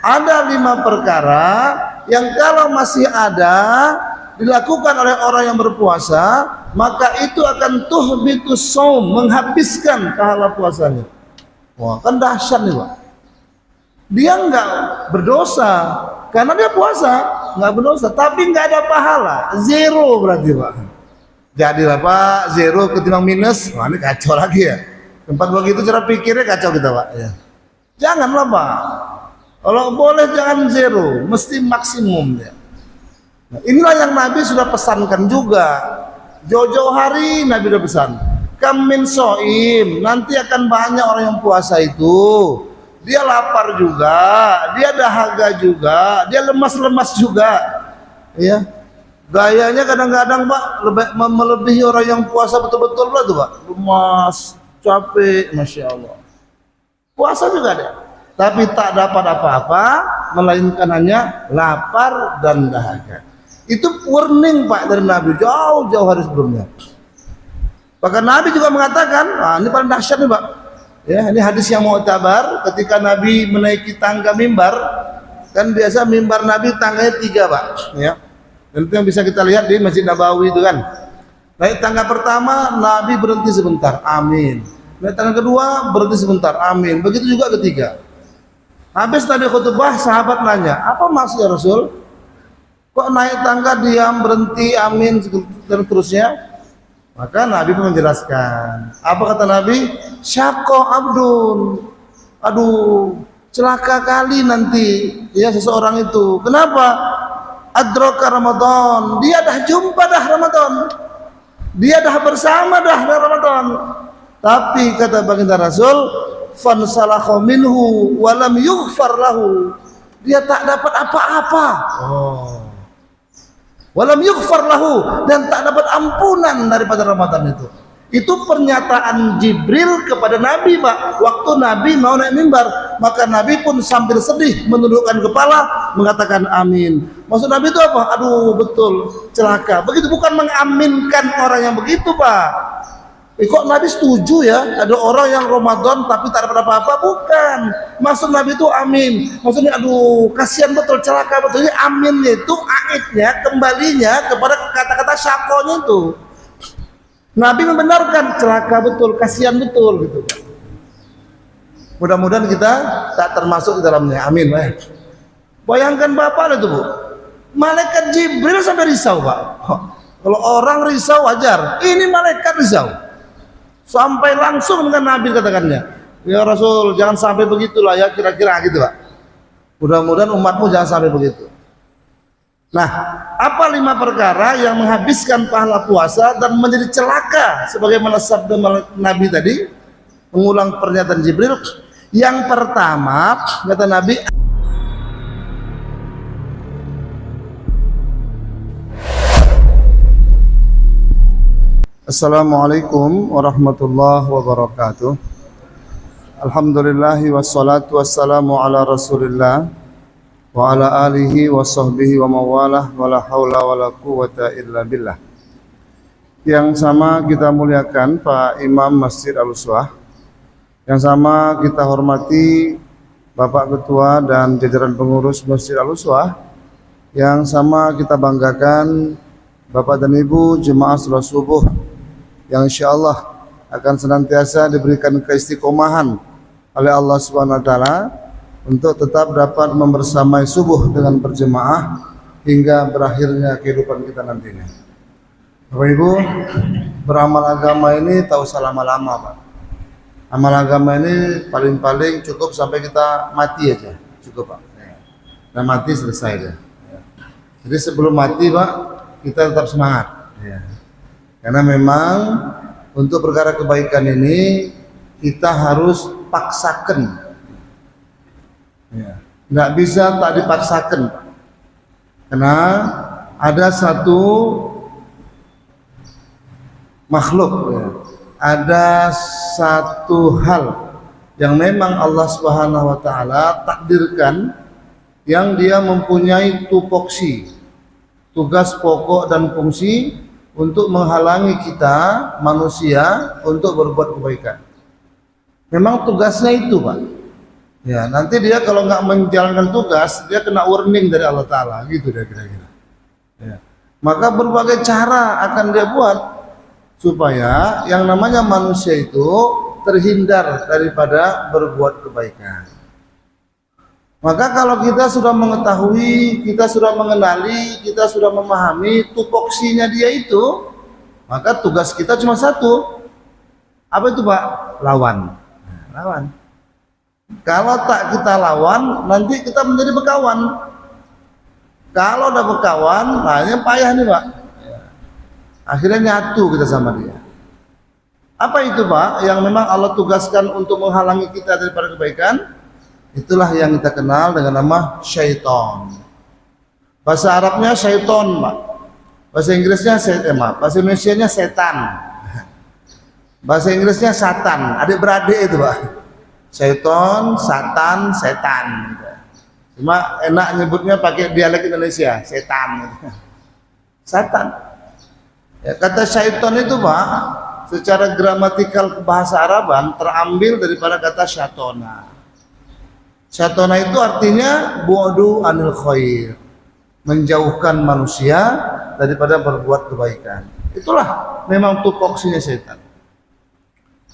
Ada 5 perkara yang kalau masih ada dilakukan oleh orang yang berpuasa, maka itu akan tuhbitus shaum, menghabiskan pahala puasanya. Wah, kan dahsyat nih, Pak. Dia enggak berdosa karena dia puasa, enggak berdosa, tapi enggak ada pahala, zero berarti, Pak. Jadilah Pak, zero ketimbang minus. Wah, ini kacau lagi ya. Tempat begitu cara pikirnya kacau kita, Pak. Ya. Janganlah, Pak. Kalau boleh jangan zero, mesti maksimum ya. Nah, inilah yang Nabi sudah pesankan juga. Jauh-jauh hari Nabi sudah pesan. Kam min soim, nanti akan banyak orang yang puasa itu. Dia lapar juga, dia dahaga juga, dia lemas-lemas juga. Ya. Gayanya kadang-kadang Pak melebihi orang yang puasa betul-betul lah tuh Pak. Lemas, capek, Masya Allah. Puasa juga ada, tapi tak dapat apa-apa, melainkan hanya lapar dan dahaga. Itu warning Pak dari Nabi jauh-jauh hari sebelumnya. Bahkan Nabi juga mengatakan, ini paling dahsyat nih Pak. Ya, ini hadis yang mu'tabar. Ketika Nabi menaiki tangga mimbar, kan biasa mimbar Nabi tangganya 3 Pak. Ya. Dan itu yang bisa kita lihat di Masjid Nabawi itu kan. Naik tangga pertama Nabi berhenti sebentar, amin. Naik tangga kedua berhenti sebentar, amin. Begitu juga ketiga. Habis Nabi khutbah, sahabat nanya, apa maksudnya Rasul? Kok naik tangga diam, berhenti, amin, dan seterusnya? Maka Nabi pun menjelaskan. Apa kata Nabi? Syaqqa abdun. Aduh, celaka kali nanti ya seseorang itu. Kenapa? Adraka Ramadan, dia dah jumpa dah Ramadan, dia dah bersama dah Ramadan, tapi kata baginda Rasul, fansalakha minhu walam yughfar lahu, dia tak dapat apa-apa. Walam yughfar lahu, dan tak dapat ampunan daripada Ramadan itu. Itu pernyataan Jibril kepada Nabi Pak. Waktu Nabi mau naik mimbar, maka Nabi pun sambil sedih menundukkan kepala mengatakan amin. Maksud Nabi itu apa? Aduh betul, celaka. Begitu, bukan mengaminkan orang yang begitu Pak. Kok Nabi setuju ya ada orang yang Ramadan tapi tak dapat apa-apa? Bukan. Maksud Nabi itu amin. Maksudnya aduh kasihan betul, celaka betul. Ini aminnya itu aidnya, kembalinya kepada kata-kata syakonya itu. Nabi membenarkan, celaka betul, kasihan betul gitu. Mudah-mudahan kita tak termasuk di dalamnya. Amin. Bayangkan Bapak itu Bu, malaikat Jibril sampai risau Pak. Kalau orang risau wajar, ini malaikat risau. Sampai langsung dengan Nabi katakannya, ya Rasul jangan sampai begitulah ya, kira-kira gitu Pak. Mudah-mudahan umatmu jangan sampai begitu. Nah, apa 5 perkara yang menghabiskan pahala puasa dan menjadi celaka sebagaimana sabda Nabi tadi, mengulang pernyataan Jibril. Yang pertama kata Nabi, Assalamualaikum warahmatullahi wabarakatuh. Alhamdulillahi wassalatu wassalamu ala Rasulillah wa ala alihi wa sahbihi wa mawalah wa la hawla wa la quwata illa billah. Yang sama kita muliakan Pak Imam Masjid Al-Uswah, yang sama kita hormati Bapak Ketua dan jajaran pengurus Masjid Al-Uswah, yang sama kita banggakan Bapak dan Ibu jemaah salat subuh yang insyaallah akan senantiasa diberikan keistiqomahan oleh Allah Subhanahu wa taala untuk tetap dapat membersamai subuh dengan berjemaah hingga berakhirnya kehidupan kita nantinya. Bapak Ibu, beramal agama ini tak usah lama-lama Pak. Amal agama ini paling-paling cukup sampai kita mati aja, cukup Pak. Dan mati selesai deh. Jadi sebelum mati Pak, kita tetap semangat. Karena memang untuk perkara kebaikan ini kita harus paksakan. Nggak bisa tak dipaksakan, karena ada satu makhluk, ada satu hal yang memang Allah Subhanahu wa taala takdirkan, yang dia mempunyai tupoksi, tugas pokok dan fungsi untuk menghalangi kita manusia untuk berbuat kebaikan. Memang tugasnya itu Pak. Ya, nanti dia kalau nggak menjalankan tugas, dia kena warning dari Allah Ta'ala, gitu dia kira-kira. Ya. Maka berbagai cara akan dia buat supaya yang namanya manusia itu terhindar daripada berbuat kebaikan. Maka kalau kita sudah mengetahui, kita sudah mengenali, kita sudah memahami tupoksinya dia itu, maka tugas kita cuma satu. Apa itu Pak? Lawan. Lawan. Kalau tak kita lawan, nanti kita menjadi bekawan. Kalau udah bekawan, nah ini payah nih Pak. Akhirnya nyatu kita sama dia. Apa itu Pak? Yang memang Allah tugaskan untuk menghalangi kita daripada kebaikan? Itulah yang kita kenal dengan nama syaitan. Bahasa Arabnya syaiton Pak. Bahasa Inggrisnya bahasa Indonesianya setan. Bahasa Inggrisnya satan, adik-beradik itu Pak. Syaiton, satan, setan. Cuma enak nyebutnya pakai dialek Indonesia, setan. Satan. Ya, kata syaiton itu Pak, secara gramatikal bahasa Araban terambil daripada kata syatona. Syatona itu artinya bu'du anil khair, menjauhkan manusia daripada berbuat kebaikan. Itulah memang tupoksinya setan.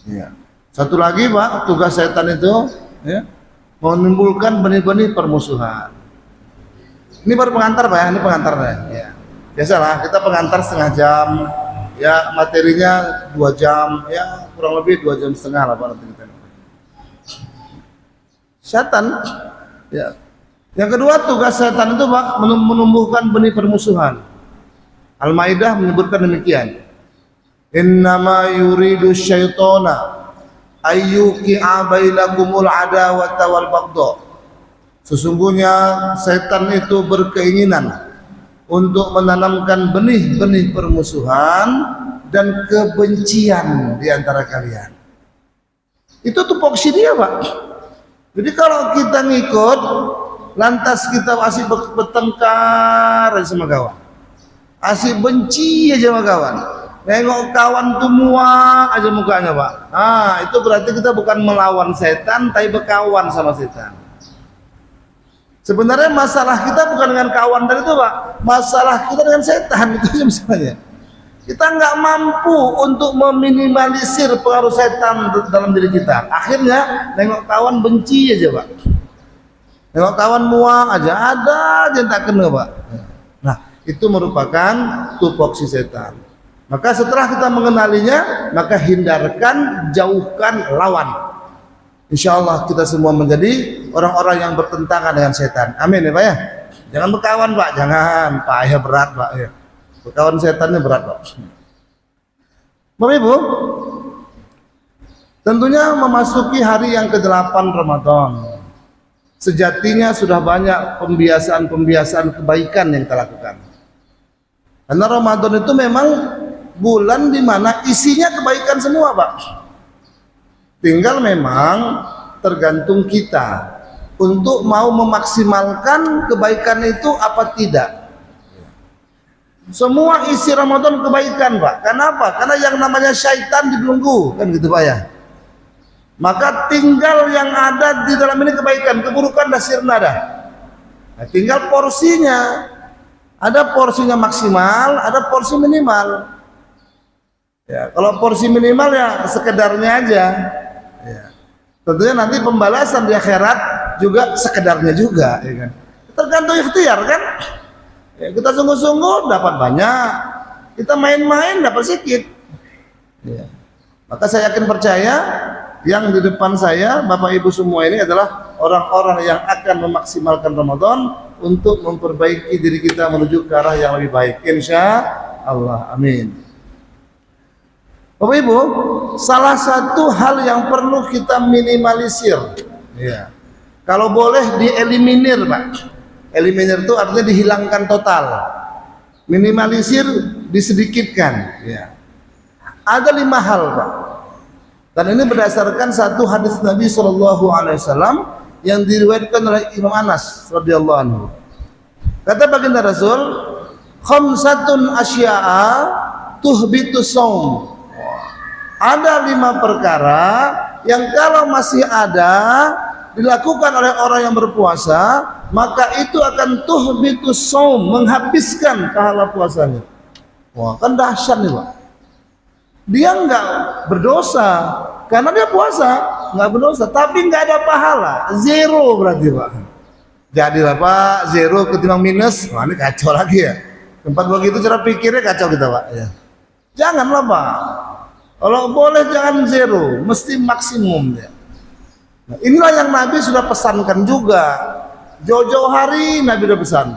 Ya. Satu lagi Pak, tugas setan itu ya, menimbulkan benih-benih permusuhan. Ini baru pengantar Pak ya, ini pengantarnya. Ya. Biasalah kita pengantar setengah jam, ya materinya 2 jam, ya kurang lebih 2 jam setengah lah Pak nanti kita. Setan, ya. Yang kedua tugas setan itu Pak menumbuhkan benih permusuhan. Al-Maidah menyebutkan demikian. Innama yuridu syaitona ayyuki'a bainakumul adawata wal baghdha. Sesungguhnya setan itu berkeinginan untuk menanamkan benih-benih permusuhan dan kebencian di antara kalian. Itu tupoksi dia Pak. Jadi kalau kita ngikut, lantas kita masih bertengkar sama kawan, asik benci aja sama kawan, nengok kawan tuh muak aja mukanya Pak. Nah itu berarti kita bukan melawan setan, tapi berkawan sama setan. Sebenarnya masalah kita bukan dengan kawan tadi itu Pak, masalah kita dengan setan itu aja misalnya. Kita nggak mampu untuk meminimalisir pengaruh setan dalam diri kita. Akhirnya nengok kawan benci aja Pak. Nengok kawan muak aja, ada aja tak kena Pak. Nah itu merupakan tupoksi setan. Maka setelah kita mengenalinya, maka hindarkan, jauhkan, lawan. Insya Allah kita semua menjadi orang-orang yang bertentangan dengan setan. Amin ya Pak ya. Jangan berkawan Pak, jangan Pak ya, berat Pak ya. Berkawan setannya berat Pak. Bapak Ibu, tentunya memasuki hari yang ke-8 Ramadan. Sejatinya sudah banyak pembiasaan-pembiasaan kebaikan yang kita lakukan. Karena Ramadan itu memang bulan di mana isinya kebaikan semua Pak. Tinggal memang tergantung kita untuk mau memaksimalkan kebaikan itu apa tidak. Semua isi Ramadan kebaikan Pak. Kenapa? Karena yang namanya syaitan dibelenggu, kan gitu Pak ya. Maka tinggal yang ada di dalam ini kebaikan, keburukan dah sirna dah. Nah, tinggal porsinya. Ada porsinya maksimal, ada porsi minimal. Ya, kalau porsi minimal ya sekedarnya aja. Ya. Tentunya nanti pembalasan di akhirat juga sekedarnya juga, ya kan. Tergantung ikhtiar kan. Ya, kita sungguh-sungguh dapat banyak, kita main-main dapat sedikit. Ya. Maka saya yakin percaya yang di depan saya, Bapak Ibu semua ini adalah orang-orang yang akan memaksimalkan Ramadan untuk memperbaiki diri kita menuju ke arah yang lebih baik. Insya Allah, amin. Bapak Ibu, salah satu hal yang perlu kita minimalisir, ya. Kalau boleh dieliminir Pak. Eliminir itu artinya dihilangkan total, minimalisir, disedikitkan. Ya. Ada 5 hal Pak. Dan ini berdasarkan satu hadis Nabi SAW yang diriwayatkan oleh Imam Anas radhiyallahu anhu. Kata baginda Rasul, khamsatun asya'a tuhbitu shaum. Ada 5 perkara yang kalau masih ada dilakukan oleh orang yang berpuasa, maka itu akan tuhbitus shaum, menghabiskan pahala puasanya. Wah, kan dahsyat nih Pak. Dia enggak berdosa karena dia puasa, enggak berdosa, tapi enggak ada pahala, zero berarti Pak. Jadilah Pak, zero ketimbang minus, wah ini kacau lagi ya. Tempat begitu cara pikirnya kacau kita Pak ya. Janganlah Pak. Kalau boleh jangan zero, mesti maksimum ya. Nah, inilah yang Nabi sudah pesankan juga. Jauh-jauh hari Nabi sudah pesan.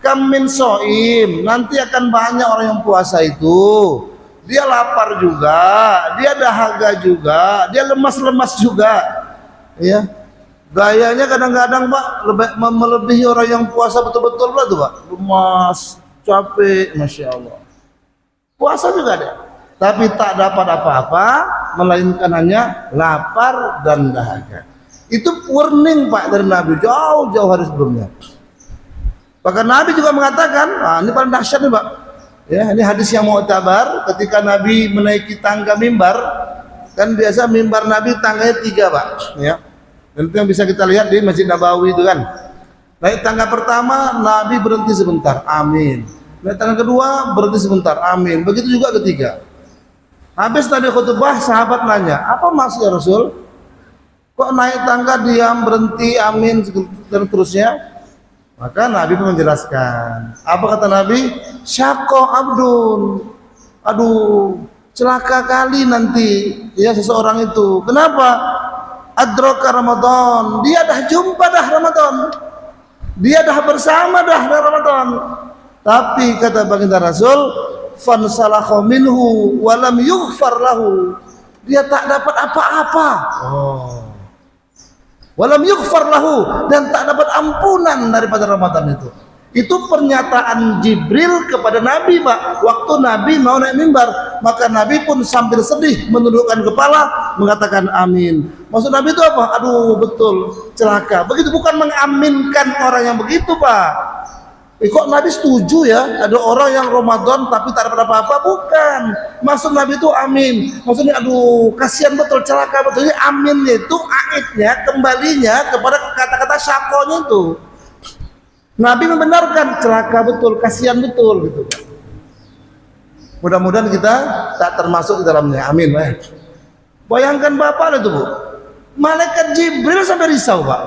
Kam min soim, nanti akan banyak orang yang puasa itu. Dia lapar juga, dia dahaga juga, dia lemas-lemas juga. Ya. Gayanya kadang-kadang Pak melebihi orang yang puasa betul-betul lah tuh Pak. Lemas, capek, Masya Allah. Puasa juga deh, tapi tak dapat apa-apa, melainkan hanya lapar dan dahaga. Itu warning Pak dari Nabi jauh-jauh hari sebelumnya. Bahkan Nabi juga mengatakan, ini paling dahsyat nih Pak. Ya, ini hadis yang mu'tabar. Ketika Nabi menaiki tangga mimbar, kan biasa mimbar Nabi tangganya 3 Pak. Ya, dan itu yang bisa kita lihat di Masjid Nabawi itu kan. Naik tangga pertama, Nabi berhenti sebentar, amin. Naik tangga kedua, berhenti sebentar, amin. Begitu juga ketiga. Habis Nabi khutbah, sahabat nanya, apa maksudnya Rasul? Kok naik tangga diam, berhenti, amin, dan seterusnya? Maka Nabi pun menjelaskan. Apa kata Nabi? Syaqqa abdun. Aduh, celaka kali nanti ya seseorang itu. Kenapa? Adraka Ramadan. Dia dah jumpa dah Ramadan. Dia dah bersama dah Ramadan. Tapi kata baginda Rasul, fansalakha minhu wa lam yughfar lahu. Dia tak dapat apa-apa. Walam yughfar lahu, dan tak dapat ampunan daripada Ramadan itu. Itu pernyataan Jibril kepada Nabi Pak. Waktu Nabi mau naik mimbar, maka Nabi pun sambil sedih menundukkan kepala mengatakan amin. Maksud Nabi itu apa? Aduh betul, celaka. Begitu, bukan mengaminkan orang yang begitu Pak. Kok Nabi setuju ya ada orang yang Ramadan tapi tak dapat apa-apa? Bukan. Maksud Nabi itu amin. Maksudnya aduh kasihan betul, celaka betul. Ini aminnya itu aidnya, kembalinya kepada kata-kata syakonya itu. Nabi membenarkan, celaka betul, kasihan betul gitu. Mudah-mudahan kita tak termasuk di dalamnya. Amin. Bayangkan Bapak itu Bu, malaikat Jibril sampai risau Pak.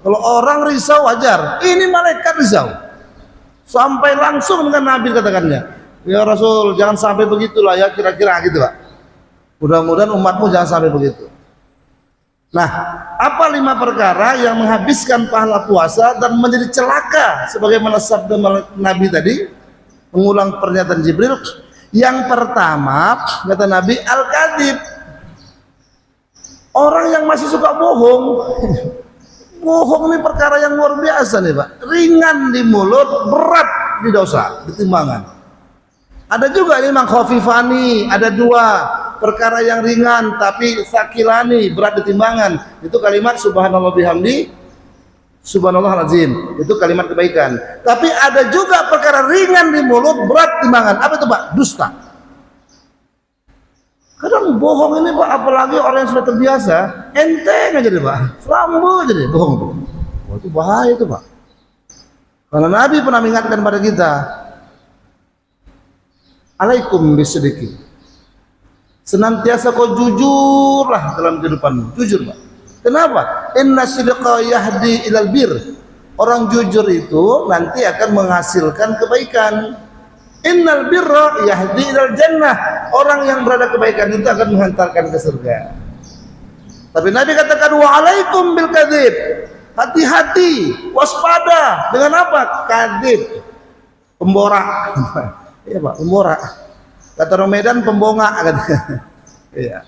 Kalau orang risau wajar, ini malaikat risau. Sampai langsung dengan Nabi katakannya, ya Rasul jangan sampai begitulah ya, kira-kira gitu Pak. Mudah-mudahan umatmu jangan sampai begitu. Nah, apa 5 perkara yang menghabiskan pahala puasa dan menjadi celaka sebagaimana sabda Nabi tadi, mengulang pernyataan Jibril. Yang pertama kata Nabi, al-kadhib. Orang yang masih suka bohong. Bohong ini perkara yang luar biasa nih Pak. Ringan di mulut, berat di dosa, di timbangan. Ada juga memang khafifani, ada 2 perkara yang ringan tapi sakilani, berat di timbangan. Itu kalimat subhanallah bihamdi, subhanallah azim. Itu kalimat kebaikan. Tapi ada juga perkara ringan di mulut, berat di timbangan. Apa itu Pak? Dusta. Kadang bohong ini Pak, apalagi orang yang sudah terbiasa, enteng aja deh Pak, selambu aja deh bohong tuh. Wah, itu bahaya itu Pak. Karena Nabi pernah mengingatkan pada kita, alaikum bisidiki. Senantiasa kau jujurlah dalam kehidupanmu, jujur Pak. Kenapa? Inna sidqa yahdi ilal bir. Orang jujur itu nanti akan menghasilkan kebaikan. Innal birra yahdi ilal jannah. Orang yang berada kebaikan itu akan menghantarkan ke surga. Tapi Nabi katakan wa alaikum bil kadzib. Hati-hati, waspada dengan apa? Kadzib. Pemborak. Iya Pak, pemborak. Kata orang Medan pembongak katanya. Iya.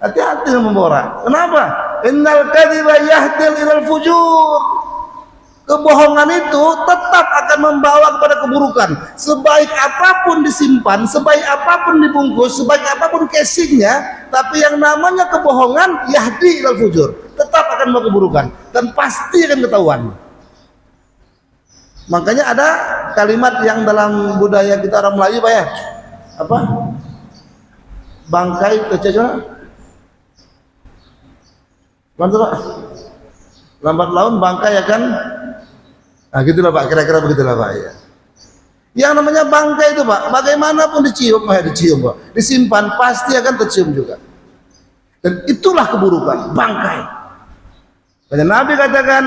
Hati-hati dengan pemborak. Kenapa? Innal kadziba yahdi ilal fujur. Kebohongan itu tetap akan membawa kepada keburukan. Sebaik apapun disimpan, sebaik apapun dibungkus, sebaik apapun casingnya, tapi yang namanya kebohongan yahdi ilal fujur, tetap akan membawa keburukan dan pasti akan ketahuan. Makanya ada kalimat yang dalam budaya kita orang Melayu Pak ya, apa? Bangkai kecil. Bantu Pak. lambat laun bangkai akan, nah gitulah Pak, kira-kira begitulah Pak ya. Yang namanya bangkai itu Pak, bagaimanapun dicium, dicium Pak, disimpan pasti akan tercium juga. Dan itulah keburukan, bangkai. Karena Nabi katakan,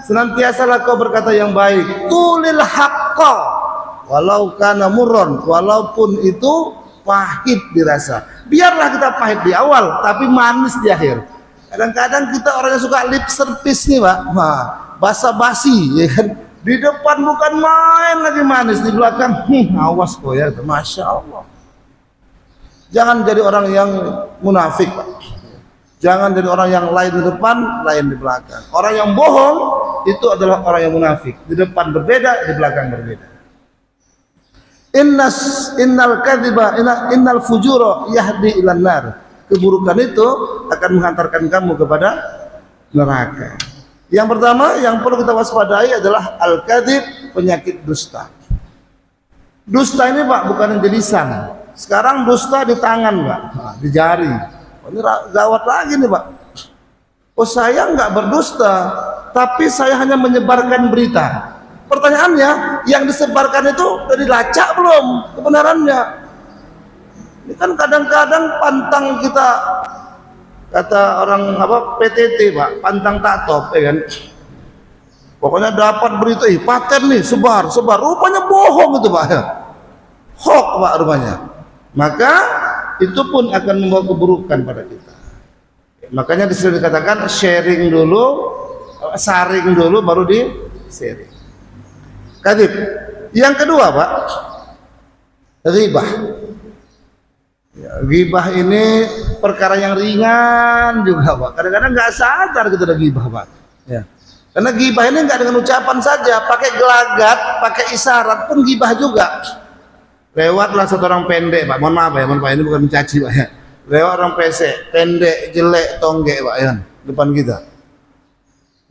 senantiasalah kau berkata yang baik, qulil haqqa walau kana murron, walaupun itu pahit dirasa. Biarlah kita pahit di awal, tapi manis di akhir. Kadang-kadang kita orang yang suka lip service nih Pak, basa-basi, ya kan? Di depan bukan main lagi manis, di belakang, awas kok ya, Masya Allah. Jangan jadi orang yang munafik Pak. Jangan jadi orang yang lain di depan, lain di belakang. Orang yang bohong itu adalah orang yang munafik. Di depan berbeda, di belakang berbeda. Innal kadhiba innal fujura yahdi ilan nar. Keburukan itu akan menghantarkan kamu kepada neraka. Yang pertama yang perlu kita waspadai adalah al-kadhib, penyakit dusta. Dusta ini Pak bukan yang di lisan. Sekarang dusta di tangan Pak, di jari. Ini gawat lagi nih Pak. Oh saya nggak berdusta, tapi saya hanya menyebarkan berita. Pertanyaannya, yang disebarkan itu sudah dilacak belum kebenarannya? Ini kan kadang-kadang pantang kita, kata orang PTT Pak, pantang tak top, ya kan? Pokoknya dapat berita, paten nih, sebar, rupanya bohong itu Pak, hoax Pak rupanya. Maka itu pun akan membawa keburukan pada kita. Makanya disitu dikatakan sharing dulu, saring dulu, baru di sharing. Kadhib. Yang kedua Pak, ghibah. Ya, ghibah ini perkara yang ringan juga Pak. Kadang-kadang nggak sadar kita ada ghibah Pak. Ya. Karena ghibah ini nggak dengan ucapan saja, pakai gelagat, pakai isyarat pun ghibah juga. Lewatlah satu orang pendek Pak, mohon maaf ya, Pak, ini bukan mencaci Pak ya. Lewat orang pesek, pendek, jelek, tonggek Pak ya, depan kita.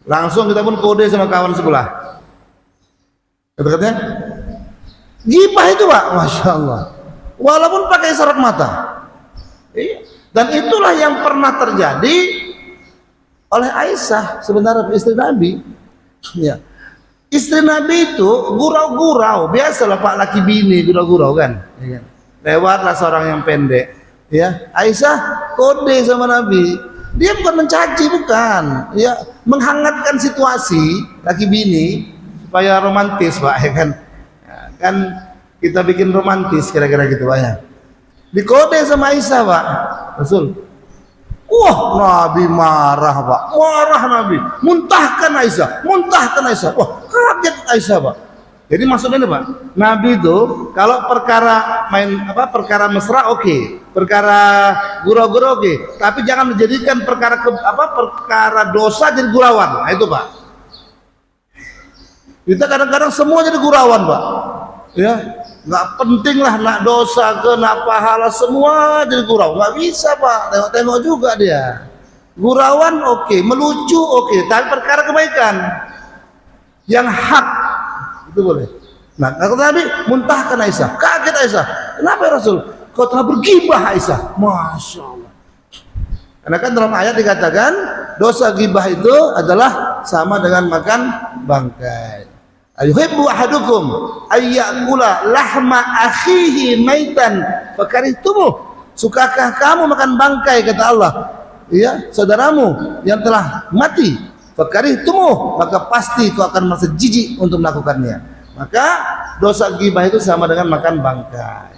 Langsung kita pun kode sama kawan sebelah. Kata-katanya, ghibah itu Pak, Masya Allah. Walaupun pakai isyarat mata. Dan itulah yang pernah terjadi oleh Aisyah, sebenarnya istri Nabi. Ya. Istri Nabi itu gurau-gurau, biasalah Pak laki bini gurau-gurau kan. Lewatlah seorang yang pendek, ya. Aisyah kode sama Nabi. Dia bukan mencaci, bukan, ya, menghangatkan situasi laki bini supaya romantis Pak, ya kan. Ya, kan kita bikin romantis kira-kira gitu Pak ya. Dikode sama Aisyah Pak, Rasul. Wah, Nabi marah Pak, marah Nabi, muntahkan Aisyah. Wah, kaget Aisyah Pak. Jadi maksudnya ini Pak, Nabi itu kalau perkara perkara mesra oke, perkara gurau-gurau oke, tapi jangan menjadikan perkara perkara dosa jadi gurauan. Nah itu Pak. Kita kadang-kadang semua jadi gurauan Pak. Ya, nggak penting lah nak dosa ke nak pahala semua jadi gurau, nggak bisa Pak. Tengok-tengok juga dia. Gurauan oke, melucu oke, tapi perkara kebaikan yang hak itu boleh. Nah, kata Nabi, muntahkan Aisyah. Kaget Aisyah. Kenapa ya Rasul? Kau telah bergibah Aisyah. Masya Allah. Karena kan dalam ayat dikatakan dosa gibah itu adalah sama dengan makan bangkai. Ayuhibbu ahadukum ayyakula lahma akhihi maitan fakarihtumuh. Sukakah kamu makan bangkai, kata Allah, ya, saudaramu yang telah mati, fakarihtumuh, maka pasti kau akan merasa jijik untuk melakukannya. Maka dosa gibah itu sama dengan makan bangkai.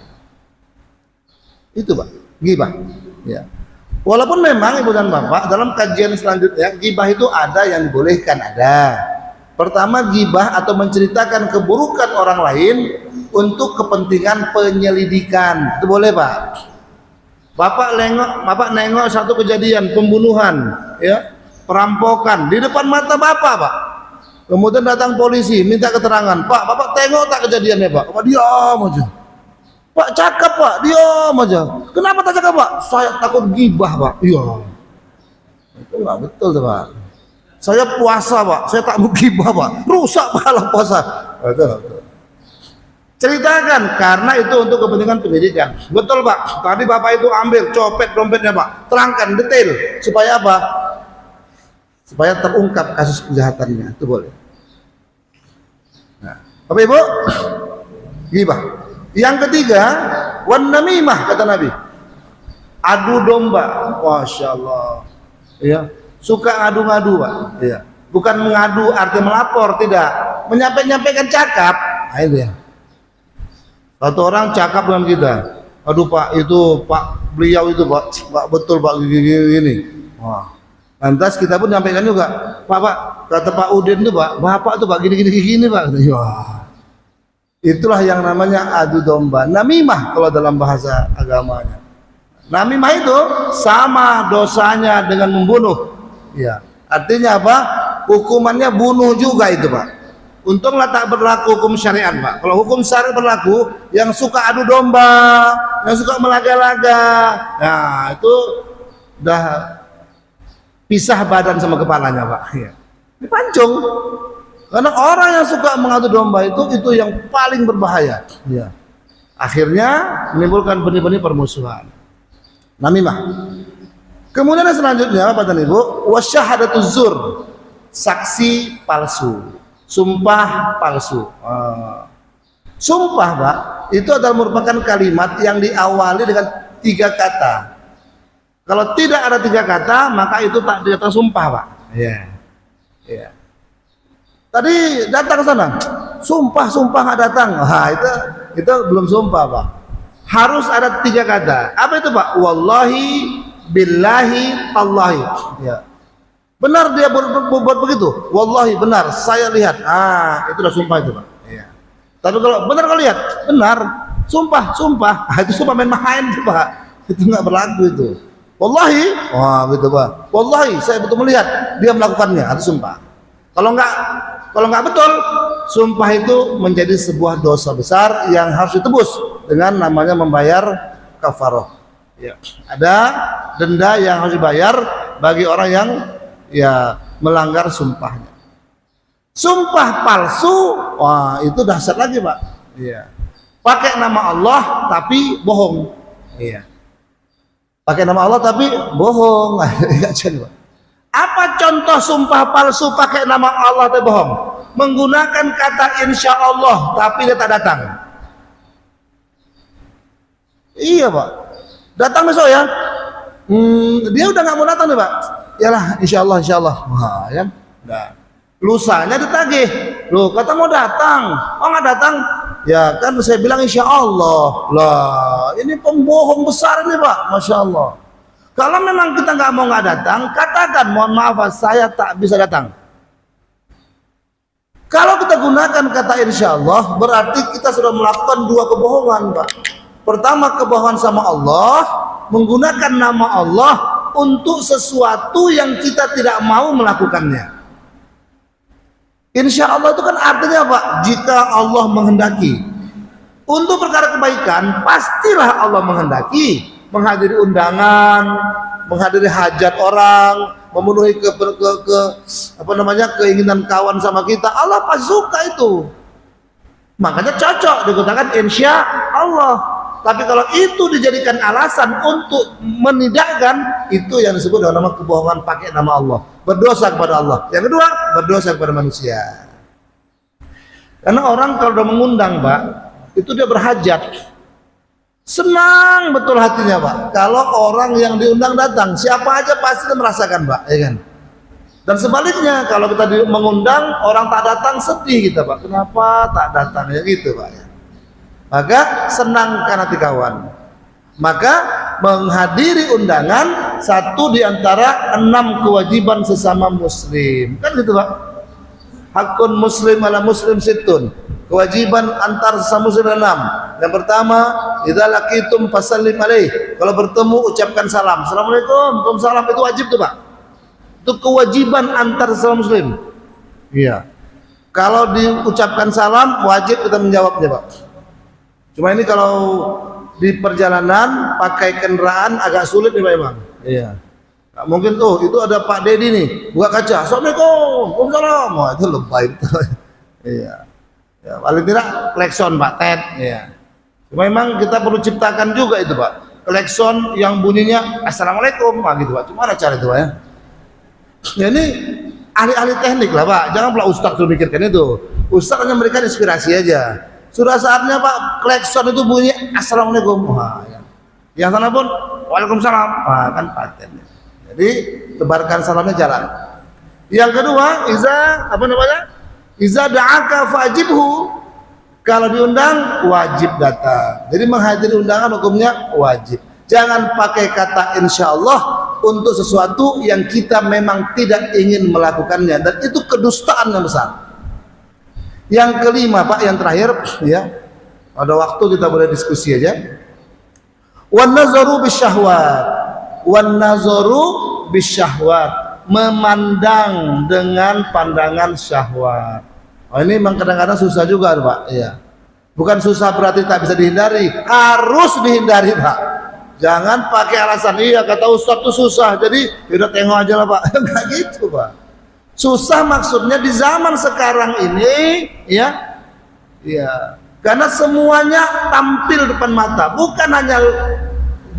Itu Pak, gibah. Ya. Walaupun memang Ibu dan Bapak dalam kajian selanjutnya gibah itu ada yang dibolehkan, ada. Pertama, gibah atau menceritakan keburukan orang lain untuk kepentingan penyelidikan. Itu boleh Pak. Bapak nengok satu kejadian pembunuhan, ya, perampokan di depan mata Bapak Pak. Kemudian datang polisi minta keterangan. Pak, Bapak tengok tak kejadiannya Pak? Bapak diam aja. Pak cakap Pak, diam aja. Kenapa tak cakap Pak? Saya takut gibah Pak. Iya. Itu nggak betul tuh Pak. Saya puasa Pak, saya tak mau gibah Pak, rusak pahala puasa. Betul. Ceritakan, karena itu untuk kepentingan pendidikan. Betul Pak, tadi Bapak itu ambil, copet dompetnya Pak, terangkan detail supaya apa? supaya terungkap kasus kejahatannya, itu boleh. Nah, Bapak Ibu, ghibah. Yang ketiga, wan namimah, kata Nabi, adu domba. Masya Allah, ya, suka ngadu-ngadu, Pak. Ya. Bukan mengadu arti melapor, tidak, menyampaikan cakap. Nah, itu ya. Satu orang cakap dengan kita, aduh Pak, itu Pak beliau itu Pak betul Pak gini. Wah. Lantas kita pun nyampaikan juga, Pak, kata Pak Udin itu Bapak tuh Pak gini Pak. Wah. Itulah yang namanya adu domba, namimah kalau dalam bahasa agamanya. Namimah itu sama dosanya dengan membunuh. Ya, artinya apa? Hukumannya bunuh juga itu, Pak. Untunglah tak berlaku hukum syariat, Pak. Kalau hukum syariat berlaku, yang suka adu domba, yang suka melaga-laga, nah itu udah pisah badan sama kepalanya, Pak. Ya. Dipancung. Karena orang yang suka mengadu domba itu yang paling berbahaya. Ya. Akhirnya menimbulkan benih-benih permusuhan. Namimah. Kemudian yang selanjutnya apa tadi Ibu? Wasyahadatuz zur, saksi palsu, sumpah palsu. Sumpah, Pak, itu adalah merupakan kalimat yang diawali dengan 3 kata. Kalau tidak ada 3 kata, maka itu tak dikatakan sumpah, Pak. Iya. Iya. Tadi datang ke sana, sumpah nggak datang. Wah, itu belum sumpah, Pak. Harus ada 3 kata. Apa itu, Pak? Wallahi, billahi, tallahi. Ya. Benar dia buat begitu. Wallahi benar, saya lihat. Itu udah sumpah itu, Pak. Ya. Tapi kalau benar kalau lihat, benar. Sumpah. Itu sumpah main-main itu, Pak. Itu nggak berlaku itu. Wallahi, wah gitu, Pak. Wallahi, saya betul melihat dia melakukannya. Itu sumpah. Kalau nggak betul, sumpah itu menjadi sebuah dosa besar yang harus ditebus dengan namanya membayar kafaroh. Ya. Ada denda yang harus dibayar bagi orang yang ya melanggar sumpahnya. Sumpah palsu, wah itu dahsyat lagi, Pak. Iya. Pakai nama Allah tapi bohong. Iya. Pakai nama Allah tapi bohong. Pak. Apa contoh sumpah palsu pakai nama Allah tapi bohong? Menggunakan kata insya Allah tapi dia tak datang. Iya, Pak. Datang besok ya. Dia udah nggak mau datang nih, Pak. Yalah, insya Allah. Wah, ya. Nah, lusanya ditagih. Loh, kata mau datang. Oh, nggak datang? Ya kan saya bilang insya Allah. Lah, ini pembohong besar ini, Pak. Masya Allah. Kalau memang kita nggak datang, katakan mohon maaf saya tak bisa datang. Kalau kita gunakan kata insya Allah, berarti kita sudah melakukan 2 kebohongan, Pak. Pertama, kebohongan sama Allah, menggunakan nama Allah untuk sesuatu yang kita tidak mau melakukannya. Insya Allah itu kan artinya, Pak, jika Allah menghendaki. Untuk perkara kebaikan, pastilah Allah menghendaki. Menghadiri undangan, menghadiri hajat orang, memenuhi keinginan kawan sama kita, Allah pasti suka itu. Makanya cocok dikatakan insya Allah. Tapi kalau itu dijadikan alasan untuk menidakkan, itu yang disebut dengan nama kebohongan pakai nama Allah, berdosa kepada Allah. Yang kedua, berdosa kepada manusia. Karena orang kalau sudah mengundang, Pak, itu dia berhajat. Senang betul hatinya, Pak, kalau orang yang diundang datang. Siapa aja pasti merasakan, Pak, ya kan? Dan sebaliknya, kalau kita mengundang orang tak datang, sedih kita, Pak. Kenapa tak datang, ya gitu, Pak, ya. Maka senangkan hati kawan. Maka menghadiri undangan satu di antara 6 kewajiban sesama muslim, kan gitu, Pak. Hakun muslim ala muslim situn. Kewajiban antar sesama muslim 6. Yang pertama, idza laqitum fasallim alaih. Kalau bertemu ucapkan salam. Assalamualaikum, waalaikumsalam, itu wajib tuh, Pak. Itu kewajiban antar sesama muslim. Iya. Kalau diucapkan salam, wajib kita menjawabnya, Pak. Cuma ini kalau di perjalanan pakai kendaraan agak sulit nih, Pak Imam. Iya. Nah, mungkin tuh itu ada Pak Dedi nih, buka kaca. Assalamualaikum, waalaikumsalam. Wah, itu lebay. Iya. Ya, paling tidak klekson, Pak, tet. Ya. Memang kita perlu ciptakan juga itu, Pak, klekson yang bunyinya assalamualaikum, gitu, Pak. Gimana cara itu, Pak, ya? Ya ini ahli-ahli teknik lah Pak, jangan pula Ustaz tuh mikirkan itu. Ustaz hanya memberikan inspirasi aja. Sudah saatnya Pak klakson itu bunyi assalamualaikum. Wah, ya. Yang sana pun waalaikumsalam. Wah, kan paten. Jadi tebarkan salamnya jalan. Yang kedua, iza da'aka fajibhu. Kalau diundang wajib datang. Jadi menghadiri undangan hukumnya wajib. Jangan pakai kata insyaallah untuk sesuatu yang kita memang tidak ingin melakukannya, dan itu kedustaan yang besar. Yang kelima Pak, yang terakhir ya. Ada waktu kita boleh diskusi aja. Wan nazaru bisyahwat. Wan nazaru bisyahwat. Memandang dengan pandangan syahwat. Oh, ini memang kadang-kadang susah juga Pak. Iya. Bukan susah berarti tak bisa dihindari, harus dihindari Pak. Jangan pakai alasan iya kata Ustaz itu susah, jadi udah tengok aja lah Pak. Enggak gitu Pak. Susah maksudnya di zaman sekarang ini ya. Iya. Karena semuanya tampil depan mata, bukan hanya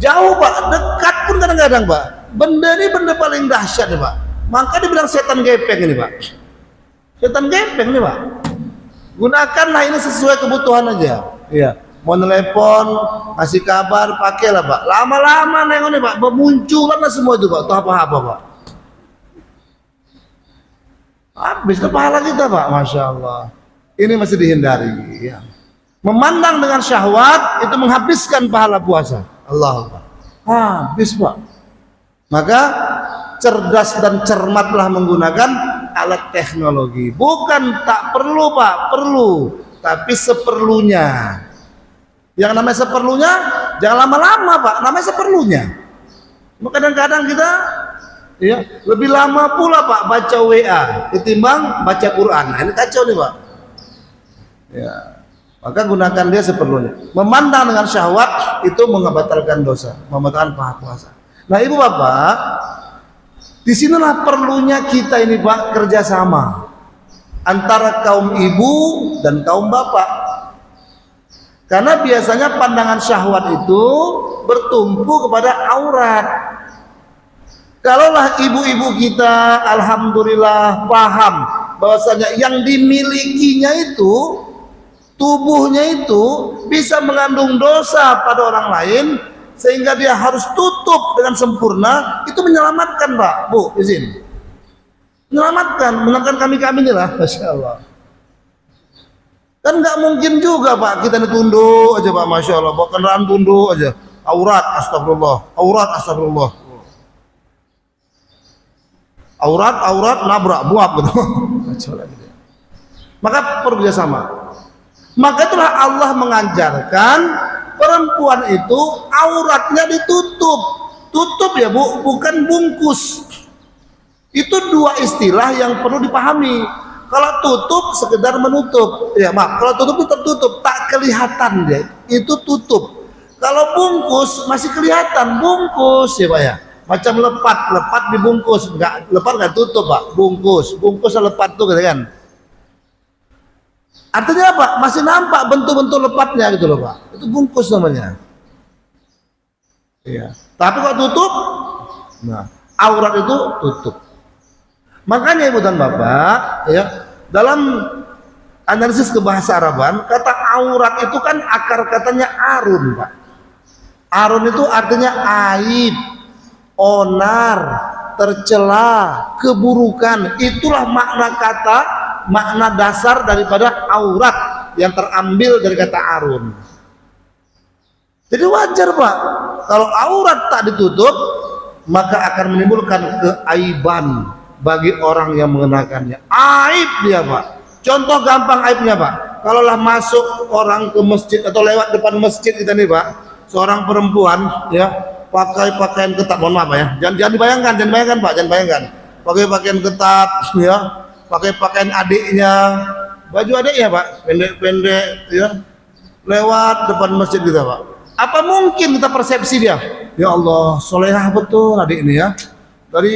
jauh Pak, dekat pun kadang-kadang Pak. Benda ini benda paling dahsyat nih Pak. Maka dibilang setan gepeng ini Pak. Setan gepeng nih Pak. Gunakanlah ini sesuai kebutuhan aja. Iya. Mau telepon, kasih kabar, pakailah Pak. Lama-lama nengok nih Pak, bermunculan semua itu Pak. Tahu apa-apa Pak. Habis pahala kita Pak, masya Allah. Ini masih dihindari. Ya. Memandang dengan syahwat itu menghabiskan pahala puasa. Allah Pak. Habis Pak. Maka cerdas dan cermatlah menggunakan alat teknologi. Bukan tak perlu Pak, perlu, tapi seperlunya. Yang namanya seperlunya jangan lama-lama Pak, namanya seperlunya. Kadang-kadang kita ya lebih lama pula Pak baca WA ketimbang baca Quran. Nah, ini kacau nih Pak. Ya, maka gunakan dia seperlunya. Memandang dengan syahwat itu membatalkan dosa, membatalkan pahala puasa. Nah Ibu Bapak, disinilah perlunya kita ini Pak kerjasama antara kaum ibu dan kaum bapak. Karena biasanya pandangan syahwat itu bertumpu kepada aurat. Kalaulah ibu-ibu kita alhamdulillah paham bahwasanya yang dimilikinya itu, tubuhnya itu bisa mengandung dosa pada orang lain, sehingga dia harus tutup dengan sempurna, itu menyelamatkan Pak, Bu, izin. Menyelamatkan kami-kami ini lah, Masya Allah. Kan nggak mungkin juga Pak kita tunduk aja Pak, masya Allah, bawa kendaraan tunduk aja, aurat astagfirullah, aurat nabrak buap gitu. Maka perlu kerjasama. Maka itulah Allah mengajarkan perempuan itu auratnya tutup ya Bu, bukan bungkus. Itu dua istilah yang perlu dipahami. Kalau tutup sekedar menutup, ya maaf, kalau tutup itu tertutup, tak kelihatan dia, itu tutup. Kalau bungkus masih kelihatan, bungkus ya Pak ya. Macam lepat dibungkus, lepat nggak tutup Pak, bungkus lepat tuh kan. Artinya apa? Masih nampak bentuk-bentuk lepatnya gitu loh Pak. Itu bungkus namanya. Iya. Tapi kalau tutup, nah aurat itu tutup. Makanya Ibu dan Bapak, ya, dalam analisis kebahasa Araban, kata aurat itu kan akar katanya arun, Pak. Arun itu artinya aib, onar, tercela, keburukan. Itulah makna dasar daripada aurat yang terambil dari kata arun. Jadi wajar Pak, kalau aurat tak ditutup, maka akan menimbulkan keaiban bagi orang yang mengenakannya. Aib dia Pak. Contoh gampang aibnya Pak, kalaulah masuk orang ke masjid atau lewat depan masjid kita nih Pak, seorang perempuan ya pakai pakaian ketat, mohon maaf ya, jangan dibayangkan Pak, jangan bayangkan pakai pakaian ketat ya, pakai pakaian adiknya, baju adiknya Pak, pendek-pendek ya, lewat depan masjid kita Pak. Apa mungkin kita persepsi dia, ya Allah solehah betul adik ini ya,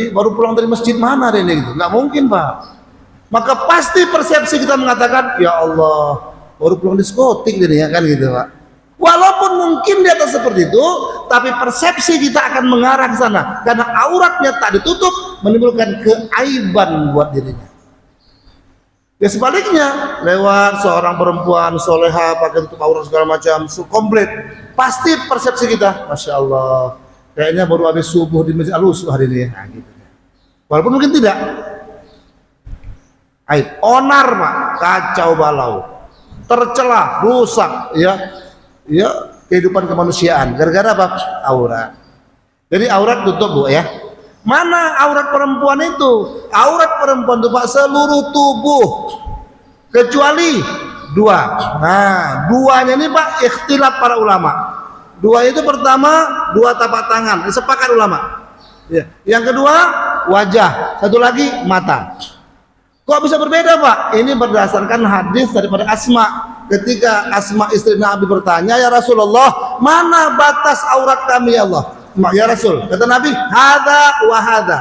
baru pulang dari masjid mana ada ini gitu? Nggak mungkin Pak. Maka pasti persepsi kita mengatakan, ya Allah baru pulang diskotik ini ya kan gitu Pak. Walaupun mungkin di atas seperti itu, tapi persepsi kita akan mengarah ke sana karena auratnya tak ditutup, menimbulkan keaiban buat dirinya. Ya sebaliknya, lewat seorang perempuan soleha pakai tutup aurat segala macam, komplit, pasti persepsi kita, masya Allah, kayaknya baru habis subuh di masjid Al-Usuh hari ini. Nah, gitu. Walaupun mungkin tidak. Aib, onar Pak, kacau balau, tercela, rusak, ya kehidupan kemanusiaan gara-gara apa? Aurat. Jadi aurat tutup Bu ya. Mana aurat perempuan itu? Aurat perempuan itu Pak seluruh tubuh kecuali dua. Nah, duanya ini Pak ikhtilaf para ulama. Dua itu pertama dua tapak tangan, sepakat ulama. Ya. Yang kedua wajah, satu lagi mata. Kok bisa berbeda Pak? Ini berdasarkan hadis daripada Asma. Ketika Asma istri Nabi bertanya, ya Rasulullah, mana batas aurat kami ya Allah? Ya Rasul, kata Nabi, hada wa hada.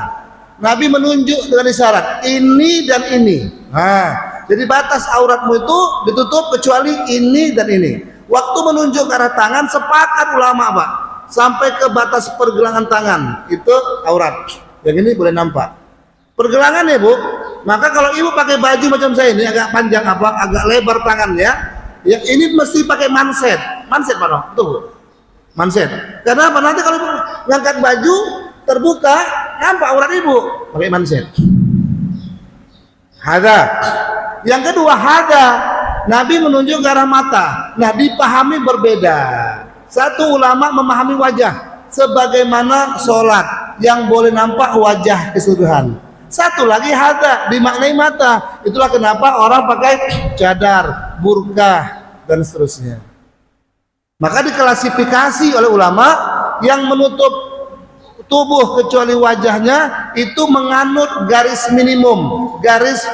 Nabi menunjuk dengan isyarat, ini dan ini. Nah, jadi batas auratmu itu ditutup kecuali ini dan ini. Waktu menunjuk ke arah tangan, sepakat ulama Pak, sampai ke batas pergelangan tangan, itu aurat. Yang ini boleh nampak. Pergelangan ya Bu. Maka kalau ibu pakai baju macam saya ini agak panjang agak lebar tangannya, ya ini mesti pakai manset Pak Noh, betul Bu? Manset. Karena apa? Nanti kalau ibu ngangkat baju terbuka, nampak aurat ibu, pakai manset. Hada. Yang kedua hada, Nabi menunjuk ke arah mata. Nah dipahami berbeda. Satu ulama memahami wajah sebagaimana sholat yang boleh nampak wajah keseluruhan. Satu lagi hada, dimaknai mata. Itulah kenapa orang pakai cadar, burkah dan seterusnya. Maka diklasifikasi oleh ulama yang menutup tubuh kecuali wajahnya itu menganut garis minimum, garis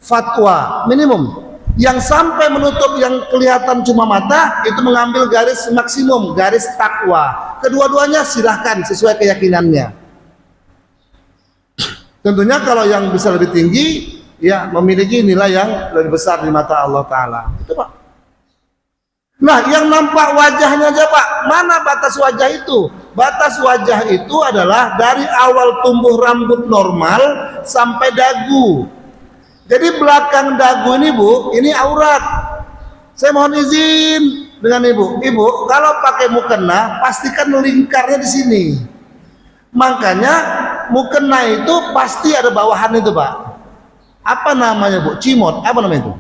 fatwa minimum. Yang sampai menutup yang kelihatan cuma mata itu mengambil garis maksimum, garis takwa. Kedua-duanya silahkan sesuai keyakinannya. Tentunya kalau yang bisa lebih tinggi, ya memiliki nilai yang lebih besar di mata Allah Ta'ala. Itu Pak. Nah yang nampak wajahnya aja Pak, mana batas wajah itu? Batas wajah itu adalah dari awal tumbuh rambut normal sampai dagu. Jadi belakang dagu ini Bu, ini aurat. Saya mohon izin dengan Ibu. Ibu kalau pakai mukena, pastikan lingkarnya di sini. Makanya mukena itu pasti ada bawahan itu Pak. Apa namanya Bu? Cimot, apa namanya itu?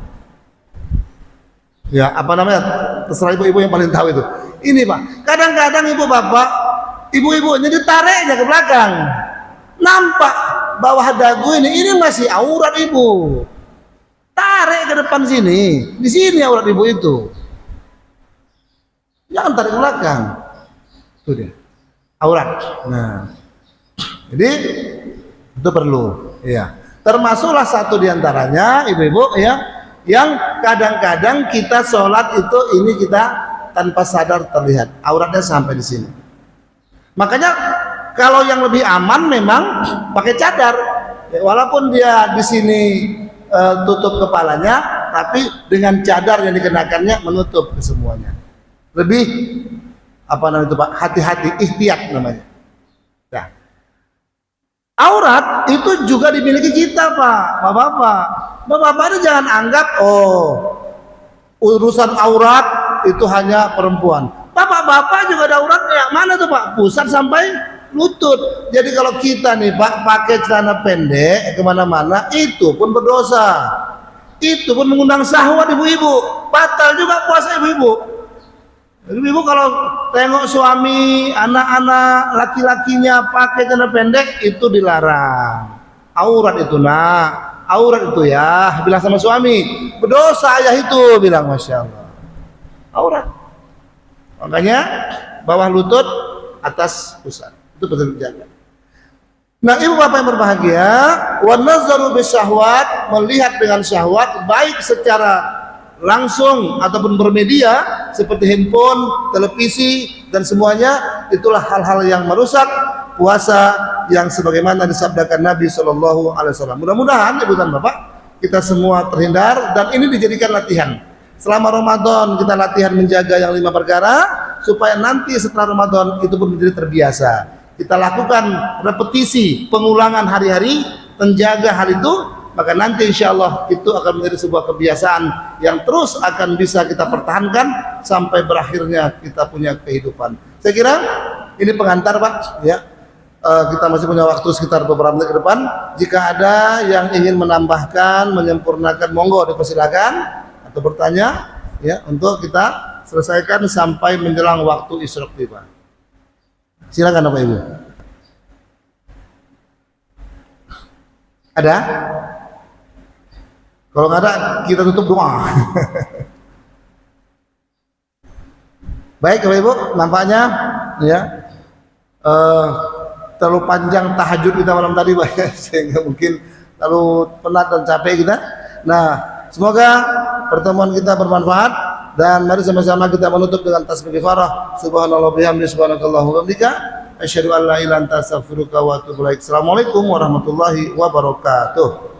Ya apa namanya? Terserah ibu-ibu yang paling tahu itu. Ini Pak, kadang-kadang ibu bapak, ibu-ibunya ditariknya ke belakang, nampak bawah dagu ini masih aurat ibu. Tarik ke depan sini, di sini aurat ibu itu. Jangan tarik ke belakang. Itu dia, aurat. Nah. Jadi itu perlu, ya. Termasuklah satu diantaranya, ibu-ibu, ya, yang kadang-kadang kita sholat itu ini kita tanpa sadar terlihat auratnya sampai di sini. Makanya kalau yang lebih aman memang pakai cadar, ya, walaupun dia di sini tutup kepalanya, tapi dengan cadar yang dikenakannya menutup semuanya. Lebih apa namanya itu Pak? Hati-hati, ihtiyat namanya. Nah. Aurat itu juga dimiliki kita Pak, Bapak-bapak. Bapak-bapak itu jangan anggap urusan aurat itu hanya perempuan. Bapak-bapak juga ada auratnya. Mana tuh Pak? Pusat sampai lutut. Jadi kalau kita nih Pak pakai celana pendek kemana-mana, itu pun berdosa. Itu pun mengundang syahwat ibu-ibu. Batal juga puasa ibu-ibu. Ibu kalau tengok suami, anak-anak, laki-lakinya pakai celana pendek, itu dilarang. Aurat itu nak, aurat itu ya, bilang sama suami, berdosa ayah itu, bilang masya Allah. Aurat. Makanya bawah lutut, atas pusat. Itu penting dijaga. Nah ibu bapak yang berbahagia, wa nazaru bisyahwat, melihat dengan syahwat, baik secara langsung ataupun bermedia seperti handphone, televisi dan semuanya, itulah hal-hal yang merusak puasa yang sebagaimana disabdakan Nabi SAW. Mudah-mudahan ibu dan bapak kita semua terhindar dan ini dijadikan latihan. selama Ramadan kita latihan menjaga yang 5 perkara supaya nanti setelah Ramadan itu pun menjadi terbiasa. Kita lakukan repetisi, pengulangan hari-hari menjaga hal itu, maka nanti insya Allah itu akan menjadi sebuah kebiasaan yang terus akan bisa kita pertahankan sampai berakhirnya kita punya kehidupan. Saya kira ini pengantar Pak, ya. Kita masih punya waktu sekitar beberapa menit ke depan. Jika ada yang ingin menambahkan, menyempurnakan, monggo dipersilakan atau bertanya, ya, untuk kita selesaikan sampai menjelang waktu isyraq tiba. Silakan Bapak Ibu. Ada? Kalau nggak ada, kita tutup doa. Baik Bapak Ibu, nampaknya ya terlalu panjang tahajud kita malam tadi Pak, sehingga mungkin terlalu penat dan capek kita. Nah, semoga pertemuan kita bermanfaat dan mari sama-sama kita menutup dengan tasbih kifarah. Subhanallah bihamdihi subhanakallahumma wa bihamdika asyhadu an la ilaha illa anta astaghfiruka wa atubu ilaik. Assalamualaikum warahmatullahi wabarakatuh.